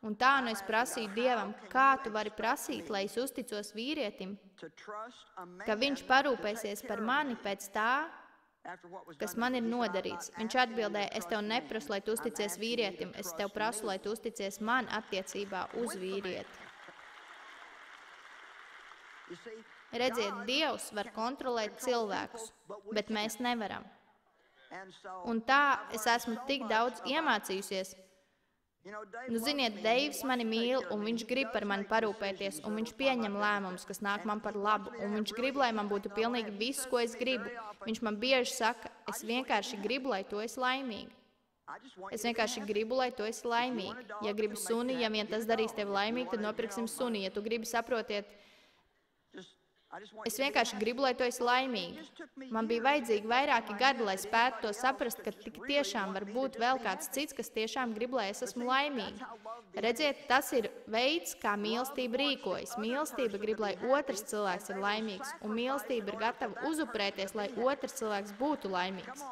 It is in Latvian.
Un tā nu es prasīju Dievam, kā tu vari prasīt, lai es uzticos vīrietim, ka viņš parūpēsies par mani pēc tā, kas man ir nodarīts. Viņš atbildēja, es tev neprasu, lai tu uzticies vīrietim, es tev prasu, lai tu uzticies man attiecībā uz vīrieti. Redziet, Dievs var kontrolēt cilvēkus, bet mēs nevaram. Un tā es esmu tik daudz iemācījusies. Ziniet, Deivs mani mīl, un viņš grib par mani parūpēties, un viņš pieņem lēmumus, kas nāk man par labu, un viņš grib, lai man būtu pilnīgi viss, ko es gribu. Viņš man bieži saka, es vienkārši gribu, lai tu esi laimīga. Es vienkārši gribu, lai tu esi laimīga. Ja gribi suni, ja vien tas darīs tevi laimīgi, tad nopirksim suni. Ja tu gribi, saprotiet, es vienkārši gribu, lai tu esi laimīga. Man bija vajadzīgi vairāki gadi, lai spētu to saprast, ka tik tiešām var būt vēl kāds cits, kas tiešām grib, lai es esmu laimīga. Redziet, tas ir veids, kā mīlestība rīkojas. Mīlestība grib, lai otrs cilvēks ir laimīgs, un mīlestība ir gatava uzupurēties, lai otrs cilvēks būtu laimīgs.